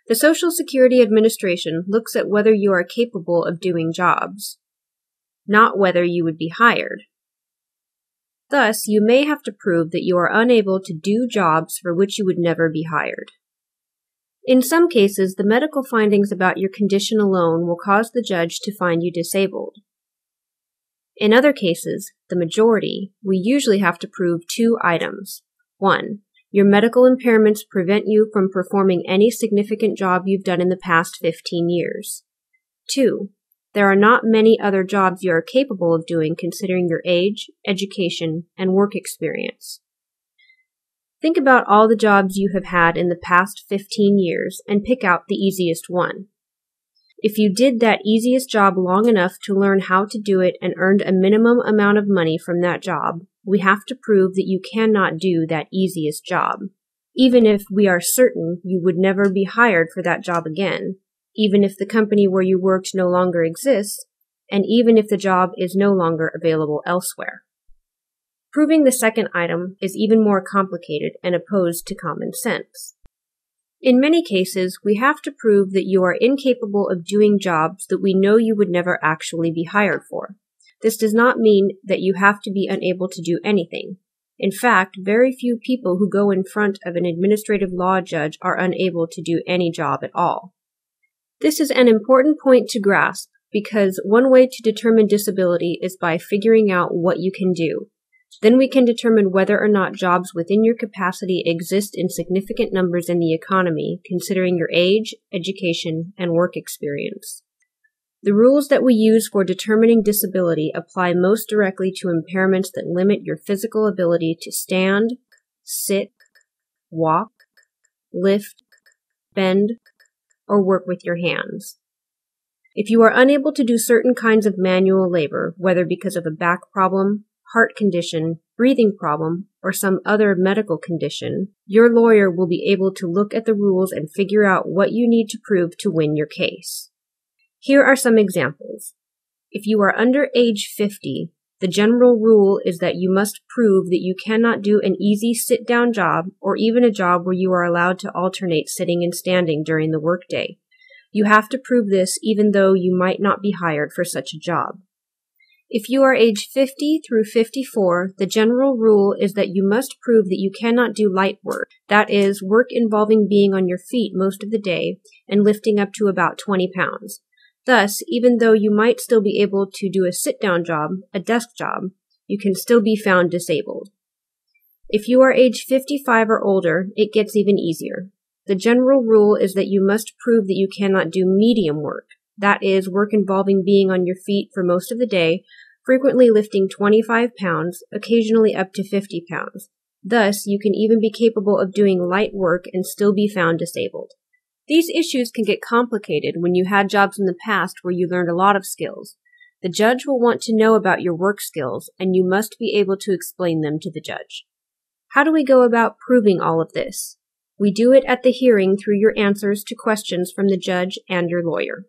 The Social Security Administration looks at whether you are capable of doing jobs, not whether you would be hired. Thus, you may have to prove that you are unable to do jobs for which you would never be hired. In some cases, the medical findings about your condition alone will cause the judge to find you disabled. In other cases, the majority, we usually have to prove two items. 1. Your medical impairments prevent you from performing any significant job you've done in the past 15 years. 2. There are not many other jobs you are capable of doing considering your age, education, and work experience. Think about all the jobs you have had in the past 15 years and pick out the easiest one. If you did that easiest job long enough to learn how to do it and earned a minimum amount of money from that job, we have to prove that you cannot do that easiest job, even if we are certain you would never be hired for that job again, even if the company where you worked no longer exists, and even if the job is no longer available elsewhere. Proving the second item is even more complicated and opposed to common sense. In many cases, we have to prove that you are incapable of doing jobs that we know you would never actually be hired for. This does not mean that you have to be unable to do anything. In fact, very few people who go in front of an administrative law judge are unable to do any job at all. This is an important point to grasp because one way to determine disability is by figuring out what you can do. Then we can determine whether or not jobs within your capacity exist in significant numbers in the economy, considering your age, education, and work experience. The rules that we use for determining disability apply most directly to impairments that limit your physical ability to stand, sit, walk, lift, bend, or work with your hands. If you are unable to do certain kinds of manual labor, whether because of a back problem, heart condition, breathing problem, or some other medical condition, your lawyer will be able to look at the rules and figure out what you need to prove to win your case. Here are some examples. If you are under age 50, the general rule is that you must prove that you cannot do an easy sit-down job or even a job where you are allowed to alternate sitting and standing during the workday. You have to prove this even though you might not be hired for such a job. If you are age 50 through 54, the general rule is that you must prove that you cannot do light work, that is, work involving being on your feet most of the day and lifting up to about 20 pounds. Thus, even though you might still be able to do a sit-down job, a desk job, you can still be found disabled. If you are age 55 or older, it gets even easier. The general rule is that you must prove that you cannot do medium work, that is, work involving being on your feet for most of the day, frequently lifting 25 pounds, occasionally up to 50 pounds. Thus, you can even be capable of doing light work and still be found disabled. These issues can get complicated when you had jobs in the past where you learned a lot of skills. The judge will want to know about your work skills, and you must be able to explain them to the judge. How do we go about proving all of this? We do it at the hearing through your answers to questions from the judge and your lawyer.